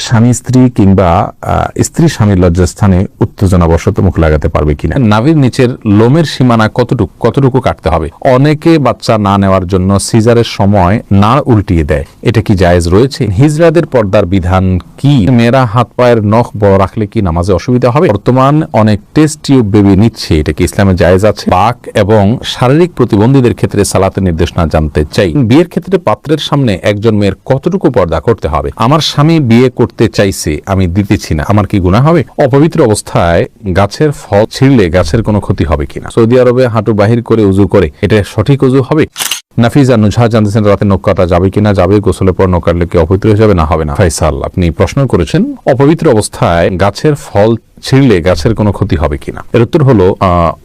স্বামী স্ত্রী কিংবা স্ত্রী স্বামীর লজ্জাস্থানে উত্তেজনাবশত মুখ লাগাতে পারবে কিনা? নাভির নিচের লোমের সীমানা কতটুকু কাটতে হবে? অনেকে বাচ্চা না নেওয়ার জন্য সিজারের সময় নাড় উল্টিয়ে দেয়, এটা কি জায়েজ রয়েছে? হিজড়াদের পর্দার বিধান কি? মেয়েরা হাত পায়ের নখ বড় রাখলে কি নামাজে অসুবিধা হবে? বর্তমান অনেক টেস্ট টিউব বেবি নিচ্ছে, এটা কি ইসলামে জায়েজ আছে? পাক এবং শারীরিক প্রতিবন্ধীদের ক্ষেত্রে সালাতের নির্দেশনা জানতে চাই। বিয়ের ক্ষেত্রে পাত্রের সামনে একজন মেয়ের কতটুকু পর্দা করতে হবে? আমার স্বামী বিয়ে করতে চাইছে, আমি দিতেছি না, আমার কি গুনাহ হবে? অপবিত্র অবস্থায় গাছের ফল ছিঁড়লে গাছের কোনো ক্ষতি হবে কিনা? সৌদি আরবে হাঁটু বাহির করে উজু করে, এটা সঠিক উজু হবে? নাফিজা নুজহা জানতেছেন রাতে নখ কাটা যাবে কিনা? যাবে। গোসলের পর নখ কাটলে কি অপবিত্র হয়ে যাবে? না, হবে না। ফাইসাল, আপনি প্রশ্ন করেছেন অপবিত্র অবস্থায় গাছের ফল ছিঁড়লে গাছের কোনো ক্ষতি হবে কিনা। এর উত্তর হলো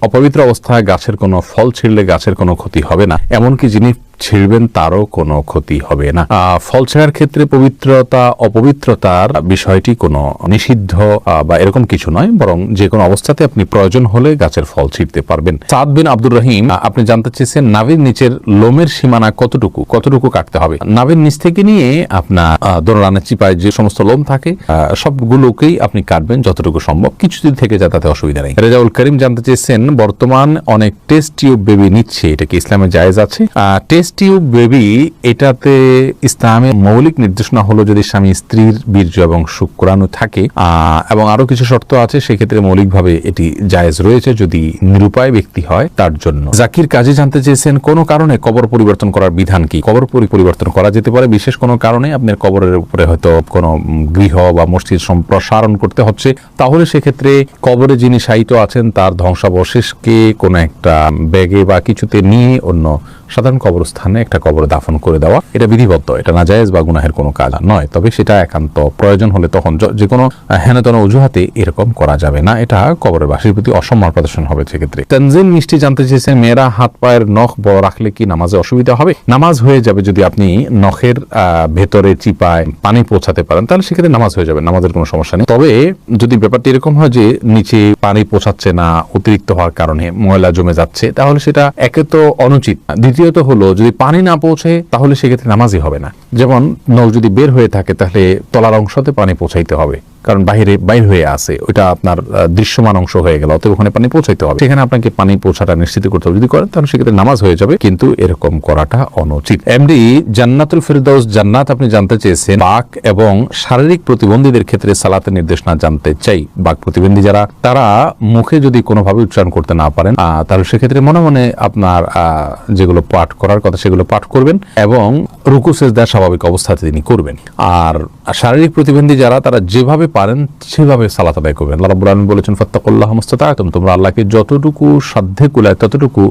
অপবিত্র অবস্থায় গাছের কোনো ফল ছিঁড়লে গাছের কোনো ক্ষতি হবে না, এমনকি যিনি ছিঁড়বেন তারও কোনো ক্ষতি হবে না। ফল ছেঁড়ার ক্ষেত্রে পবিত্রতা অপবিত্রতার বিষয়টি কোনো নিষিদ্ধ বা এরকম কিছু নয়, বরং যে কোনো অবস্থাতে আপনি প্রয়োজন হলে গাছের ফল ছিঁড়তে পারবেন। সাদ বিন আব্দুর রহিম, আপনি জানতে চেয়েছেন নাভির নিচের লোমের সীমানা কতটুকু কাটতে হবে? নাভির নিচ থেকে নিয়ে আপনার দোড়ানের চিপায় যে সমস্ত লোম থাকে সবগুলোকেই আপনি কাটবেন যতটুকু সম্ভব, কিছু যদি থেকে যায় তাতে অসুবিধা নেই। রেজাউল করিম জানতে চেয়েছেন বর্তমান অনেক টেস্ট টিউব বেবি নিচ্ছে, এটা কি ইসলামে জায়েজ আছে? টেস্ট টিউব বেবি, এটাতে ইসলামের মৌলিক নির্দেশনা হলো যদি স্বামী স্ত্রীর বীর্য এবং শুক্রাণু থাকে এবং আরো কিছু শর্ত আছে, সেক্ষেত্রে মৌলিকভাবে এটি জায়েজ রয়েছে যদি নিরুপায় ব্যক্তি হয় তার জন্য। জাকির কাজী জানতে চেয়েছেন কোন কারণে কবর পরিবর্তন করার বিধান কি? কবর পরিবর্তন করা যেতে পারে বিশেষ কোনো কারণে, আপনার কবরের উপরে হয়তো কোনো গৃহ বা মসজিদ সম্প্রসারণ করতে হচ্ছে, তাহলে সেক্ষেত্রে কবরে যিনি শায়িত আছেন তার ধ্বংসাবশেষকে কোনো একটা ব্যাগে বা কিছুতে নিয়ে অন্য সাধারণ কবরস্থানে একটা কবরে দাফন করে দেওয়া, এটা বিধিবদ্ধ, এটা নাজায়েজ বা গুনাহের কোনো কাজ নয়। তবে সেটা একান্ত প্রয়োজন হলে তখন যে কোনো হেনতন অজুহাতে এরকম করা যাবে না, এটা কবরের বাসীর প্রতি অসম্মান প্রদর্শন হবে সেক্ষেত্রে। তানজিন মিষ্টি জানতে চেয়েছেন মেয়েরা হাত পায়ের নখ বড় রাখলে কি নামাজে অসুবিধা হবে? নামাজ হয়ে যাবে যদি আপনি নখের ভেতরে চিপায় পানি পৌঁছাতে পারেন, তাহলে সেক্ষেত্রে নামাজ হয়ে যাবে, নামাজের কোনো সমস্যা নেই। তবে যদি ব্যাপারটি এরকম হয় যে নিচে পানি পৌঁছাচ্ছে না, অতিরিক্ত হওয়ার কারণে ময়লা জমে যাচ্ছে, তাহলে সেটা একে তো অনুচিত, দ্বিতীয়ত হলো যদি পানি না পৌঁছে তাহলে সেক্ষেত্রে নামাজই হবে না। যেমন নখ যদি বের হয়ে থাকে তাহলে তলার অংশতে পানি পৌঁছাইতে হবে, কারণ বাইর হয়ে আসে, ওইটা আপনার দৃশ্যমান অংশ হয়ে গেল, অতএব ওখানে পানি পৌঁছাইতে হবে, সেখানে আপনাকে পানি পৌঁছাটা নিশ্চিত করতে হবে। যদি করেন তাহলে সেক্ষেত্রে নামাজ হয়ে যাবে, কিন্তু এরকম করাটা অনুচিত। এমডি জান্নাতুল ফেরদৌস জান্নাত, আপনি জানতে চেয়েছেন বাক এবং শারীরিক প্রতিবন্ধীদের ক্ষেত্রে সালাতের নির্দেশনা জানতে চাই। বাক প্রতিবন্ধী যারা, তারা মুখে যদি কোনোভাবে উচ্চারণ করতে না পারেন তাহলে সেক্ষেত্রে মনে মনে আপনার যেগুলো পাঠ করার কথা সেগুলো পাঠ করবেন এবং রুকু সেজদা স্বাভাবিক অবস্থাতে তিনি করবেন। আর শারীরিক প্রতিবন্ধী যারা, তারা যেভাবে পারেন সেভাবে সালাত আদায় করবেন। আল্লাহ রাব্বুল আলামিন বলেছেন ফাত্তাকুল্লাহ মাসতাতা'তুম, তোমরা আল্লাহকে যতটুকু সাধ্যে কুলায় ততটুকু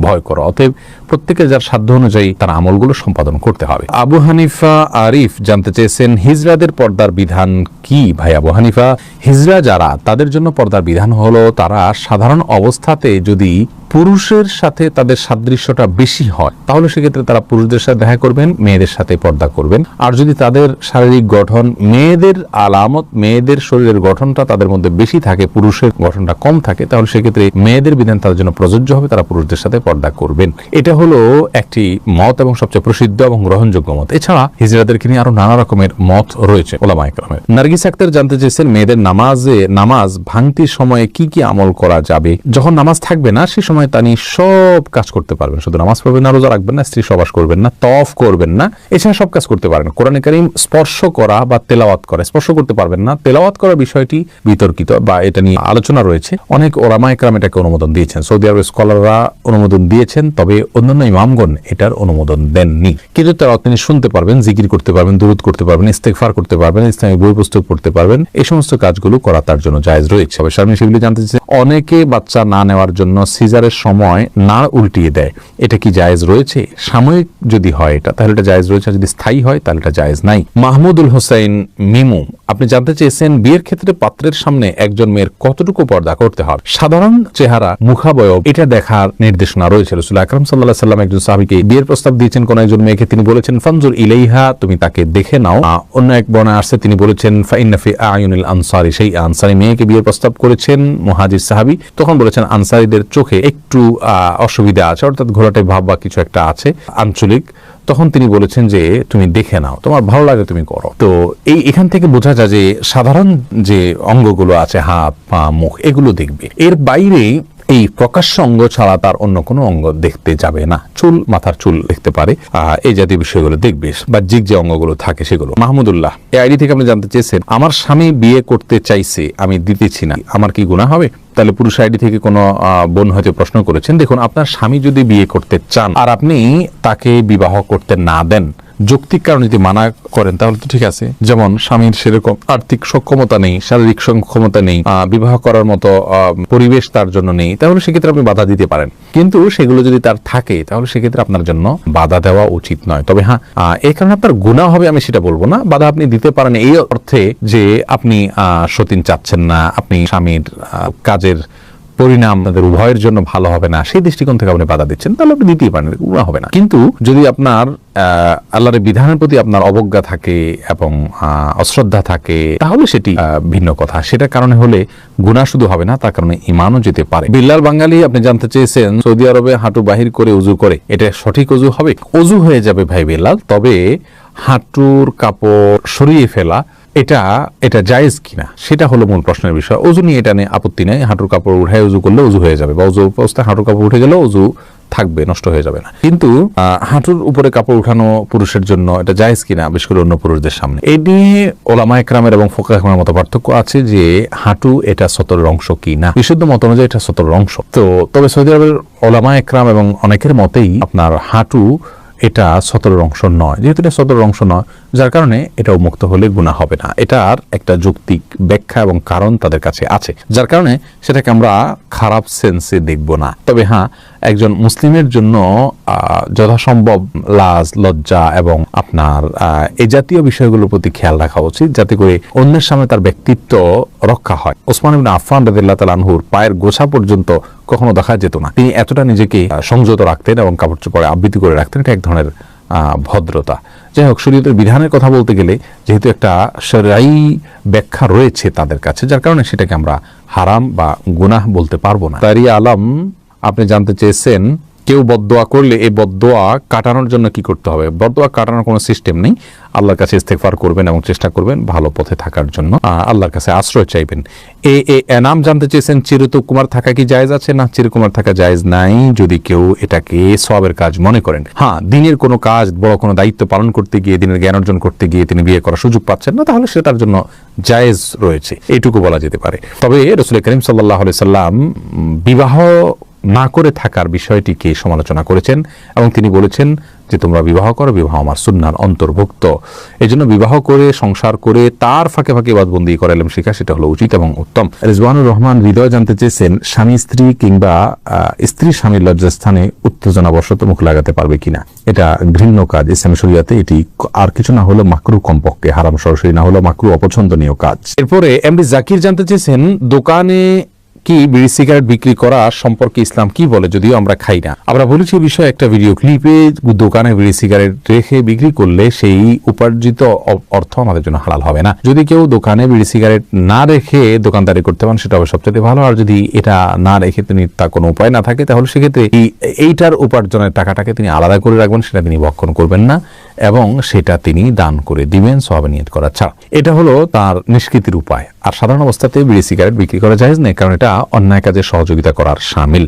ভয় করো। অতএব প্রত্যেকের যার সাধ্য অনুযায়ী তার আমলগুলো সম্পাদন করতে হবে। আবু হানিফা আরিফ জানতে চেয়েছেন হিজড়াদের পর্দার বিধান কি? ভাই আবু হানিফা, হিজড়া যারা, তাদের জন্য পর্দার বিধান হলো তারা সাধারণ অবস্থাতে যদি পুরুষের সাথে তাদের সাদৃশ্যটা বেশি হয় তাহলে সেক্ষেত্রে তারা পুরুষদের সাথে দেখা করবেন, মেয়েদের সাথে পর্দা করবেন। আর যদি তাদের শারীরিক গঠন মেয়েদের আলামত, মেয়েদের শরীরের গঠনটা তাদের মধ্যে বেশি থাকে, পুরুষের গঠনটা কম থাকে, তাহলে সেক্ষেত্রে মেয়েদের বিধান তাদের জন্য প্রযোজ্য হবে, তারা পুরুষদের সাথে পর্দা করবেন। এটা হলো একটি মত এবং সবচেয়ে প্রসিদ্ধ এবং গ্রহণযোগ্য মত। এছাড়া হিজড়াদেরকে নিয়ে আরো নানা রকমের মত রয়েছে ওলামায়ে কেরামের। নার্গিস আক্তার জানতে চেয়েছেন মেয়েদের নামাজ ভাঙতির সময়ে কি কি আমল করা যাবে? যখন নামাজ থাকবে না সে সময় তা নিয়ে সব কাজ করতে পারবেন, শুধু নামাজ পড়বেন না, রোজা রাখবেন না, স্ত্রী সহবাস করবেন না, তওয়াফ করবেন না, এছাড়া সব কাজ করতে পারেন। কোরআনে কারীম স্পর্শ করা বা তেলাওয়াত করা, স্পর্শ করতে পারবেন না, তেলাওয়াত করার বিষয়টি বিতর্কিত বা এটা নিয়ে আলোচনা রয়েছে। অনেক ওলামায়ে কেরাম এটাকে অনুমোদন দিয়েছেন, সৌদি আরবের স্কলাররা অনুমোদন দিয়েছেন, তবে অন্যান্য ইমামগণ এটার অনুমোদন দেননি। কিন্তু তারা তিনি শুনতে পারবেন, জিকির করতে পারবেন, দুরূদ করতে পারবেন, ইস্তেগফার করতে পারবেন, ইসলামিক বই পুস্তক পড়তে পারবেন, এই সমস্ত কাজগুলো করা তার জন্য জায়েজ রয়েছে। তবে স্বামী সেগুলি জানতে চাইছেন অনেকে বাচ্চা না নেওয়ার জন্য সিজারের সময় নাড় উল্টিয়ে দেয়, এটা কি জায়েজ রয়েছে? সাময়িক যদি হয় এটা তাহলে এটা জায়েজ রয়েছে, যদি স্থায়ী হয় তাহলে এটা জায়েজ নাই। মাহমুদুল হোসেন মিমু, আপনি জানতে চেয়েছেন বিয়ের ক্ষেত্রে পাত্রের সামনে একজন মেয়ের কতটুকু পর্দা করতে হবে? সাধারণ চেহারা, মুখাবয়ব, এটা দেখার নির্দেশনা রয়েছে। রাসূল আকরাম সাল্লাল্লাহু আলাইহি ওয়াসাল্লাম একজন সাহাবীকে বিয়ের প্রস্তাব দিয়েছেন কোন একজন মেয়েকে, তিনি বলেছেন ফানজুর ইলাইহা, তুমি তাকে দেখে নাও। অন্য এক বর্ণনায় আসছে তিনি বলেছেন ফাইন্না ফি আয়ুনিল আনসারি, সেই আনসারী মেয়েকে বিয়ের প্রস্তাব করেছেন মুহাজির সাহাবী, তখন বলেছেন আনসারীদের চোখে একটু অসুবিধা আছে, অর্থাৎ ঘোলাটে ভাব বা কিছু একটা আছে, আঞ্চলিক তখন তিনি বলেছেন যে তুমি দেখে নাও, তোমার ভালো লাগে তুমি করো। তো এখান থেকে বোঝা যায় যে সাধারণ যে অঙ্গগুলো আছে, হাত পা মুখ, এগুলো দেখবে, এর বাইরে এই প্রকাশ্য অঙ্গ ছাড়া তার অন্য কোনো অঙ্গ দেখতে যাবে না। চুল, মাথার চুল দেখতে পারে, এই জাতীয় বিষয়গুলো দেখবে, বাহ্যিক যে অঙ্গগুলো থাকে সেগুলো। মাহমুদুল্লাহ এই আইডি থেকে আপনি জানতে চেয়েছেন, আমার স্বামী বিয়ে করতে চাইছে, আমি দিতেছি না, আমার কি গুনাহ হবে? তাহলে পুরুষ আইডি থেকে কোনো বোন হয়তো প্রশ্ন করেছেন। দেখুন, আপনার স্বামী যদি বিয়ে করতে চান আর আপনি তাকে বিবাহ করতে না দেন, যৌক্তিক কারণে যদি মানা করেন, তাহলে তো ঠিক আছে। যেমন স্বামীর সেরকম আর্থিক সক্ষমতা নেই, শারীরিক সক্ষমতা নেই, বিবাহ করার মতো পরিবেশ তার জন্য নেই, তাহলে সেক্ষেত্রে আপনি বাধা দিতে পারেন। কিন্তু সেগুলো যদি তার থাকে, তাহলে সেক্ষেত্রে আপনার জন্য বাধা দেওয়া উচিত নয়। তবে হ্যাঁ, এই কারণে আপনার গুনাহ হবে আমি সেটা বলবো না। বাধা আপনি দিতে পারেন এই অর্থে যে আপনি সতীন চাচ্ছেন না, আপনি স্বামীর কাজের পরিণাম তাদের উভয়ের জন্য ভালো হবে না, সেই দৃষ্টিকোণ থেকে আপনি বাধা দিচ্ছেন, তাহলে আপনি দিতেই পারেন, গুনাহ হবে না। কিন্তু যদি আপনার আল্লাহর বিধানের প্রতি আপনার অবজ্ঞা থাকে এবং অশ্রদ্ধা থাকে, তাহলে সেটি ভিন্ন কথা। সেটার কারণে হলে গুনাহ শুধু হবে না, তার কারণে ঈমানও যেতে পারে। বিল্লাল বাঙালি আপনি জানতে চেয়েছেন, সৌদি আরবে হাঁটু বাহির করে উজু করে, এটা সঠিক উজু হবে? উজু হয়ে যাবে ভাই বিল্লাল, তবে হাঁটুর কাপড় সরিয়ে ফেলা এটা জায়েজ কিনা সেটা হলো মূল প্রশ্নের বিষয়। ওযু নিয়ে এটা নিয়ে আপত্তি নেই, হাঁটুর কাপড় উঠায় উযু করলে উযু হয়ে যাবে, বা উযু অবস্থায় হাঁটুর কাপড় উঠে গেলে উযু থাকবে, নষ্ট হয়ে যাবে না। কিন্তু হাঁটুর উপরে কাপড় উঠানো পুরুষের জন্য এটা জায়েজ কিনা, বিশেষ করে অন্য পুরুষদের সামনে, এই নিয়ে ওলামা একরামের এবং ফুকাহা একরামের মতো পার্থক্য আছে যে হাঁটু এটা সতরের অংশ কি না। বিশুদ্ধ মত অনুযায়ী এটা সতরের অংশ। তো তবে সৌদি আরবের ওলামা একরাম এবং অনেকের মতেই আপনার হাঁটু এটা সতরের অংশ নয়। যেহেতু এটা সতরের অংশ নয়, যার কারণে এটা উন্মুক্ত হলে গুনাহ হবে না। এটার একটা যৌক্তিক ব্যাখ্যা এবং কারণ তাদের কাছে আছে, যার কারণে সেটাকে আমরা খারাপ সেন্সে দেখব না। তবে হ্যাঁ, একজন মুসলিমের জন্য যথাসম্ভব লাজ, লজ্জা এবং আপনার এই জাতীয় বিষয়গুলোর প্রতি খেয়াল রাখা উচিত, যাতে করে অন্যের সামনে তার ব্যক্তিত্ব রক্ষা হয়। ওসমান ইবনে আফফান রাদিয়াল্লাহু তাআলা আনহুর পায়ের গোছা পর্যন্ত কখনো দেখা যেত না। তিনি এতটা নিজেকে সংযত রাখতেন এবং কাপড় চোপড়ে আবৃত্তি করে রাখতেন। এটা এক ধরনের ভদ্রতা। যাই হোক, শরীয়তের বিধানের কথা বলতে গেলে যেহেতু একটা শরঈ ব্যাখ্যা রয়েছে তাদের কাছে, যার কারণে সেটাকে আমরা হারাম বা গুনাহ বলতে পারবো না। তারিয়া আলম আপনি জানতে চেয়েছেন, কেউ বদদোয়া করলে এই বদদোয়া কাটানোর জন্য কি করতে হবে? বদদোয়া কাটানোর কোনো সিস্টেম নেই। আল্লাহর কাছে ইস্তেগফার করবেন এবং চেষ্টা করবেন ভালো পথে থাকার জন্য, আল্লাহর কাছে আশ্রয় চাইবেন। এনাম জানতে চেয়েছেন, চিরকুমার থাকা কি জায়েজ আছে? না, চিরকুমার থাকা জায়েজ নাই, যদি কেউ এটাকে সওয়াবের কাজ মনে করেন। হ্যাঁ, দিনের কোনো কাজ, বড় কোনো দায়িত্ব পালন করতে গিয়ে, দিনের জ্ঞান অর্জন করতে গিয়ে তিনি বিয়ে করার সুযোগ পাচ্ছেন না, তাহলে সেটার জন্য জায়েজ রয়েছে, এইটুকু বলা যেতে পারে। তবে রাসূল করিম সাল্লাল্লাহু আলাইহি সাল্লাম বিবাহ না করে থাকার বিষয়টিকে সমালোচনা করেছেন এবং তিনি বলেছেন যে তোমরা বিবাহ করো, বিবাহ আমার সুন্নাহর অন্তর্ভুক্ত। এই জন্য বিবাহ করে, সংসার করে, তার ফাঁকে ফাঁকে ইবাদতবন্দি করে ইলম শিখা, সেটা হলো উচিত এবং উত্তম। রিজওয়ানুর রহমান হৃদয় জানতে চেয়েছেন, স্বামী স্ত্রী কিংবা স্ত্রী স্বামীর লজ্জাস্থানে উত্তেজনাবশত মুখ লাগাতে পারবে কিনা? এটা ঘৃণ্য কাজ ইসলামী শরীয়তে। এটি আর কিছু না হলো মাকরুহ, কমপক্ষে হারাম সরাসরি না হলো মাকরুহ, অপছন্দনীয় কাজ। এরপরে এমডি জাকির জানতে চেয়েছেন, দোকানে কি বিড়ি সিগারেট বিক্রি করা সম্পর্কে ইসলাম কি বলে? যদিও আমরা খাই না, আমরা বলেছি বিষয়ে একটা ভিডিও ক্লিপে, দোকানে বিড়ি সিগারেট রেখে বিক্রি করলে সেই উপার্জিত অর্থ আমাদের জন্য হালাল হবে না। যদি কেউ দোকানে বিড়ি সিগারেট না রেখে দোকানদারি করতে পারেন, সেটা হবে সবচেয়ে ভালো। আর যদি এটা না রেখে তিনি তার কোনো উপায় না থাকে, তাহলে সেক্ষেত্রে এইটার উপার্জনের টাকাটাকে তিনি আলাদা করে রাখবেন, সেটা তিনি ভক্ষণ করবেন না এবং সেটা তিনি দান করে দিবেন সওয়াবে নিয়ত করা ছাড়া। এটা হলো তার নিষ্কৃতির উপায়। আর সাধারণ অবস্থাতে বিড়ি সিগারেট বিক্রি করা জায়েজ নেই, কারণ এটা অন্যায় কাজে সহযোগিতা করার শামিল।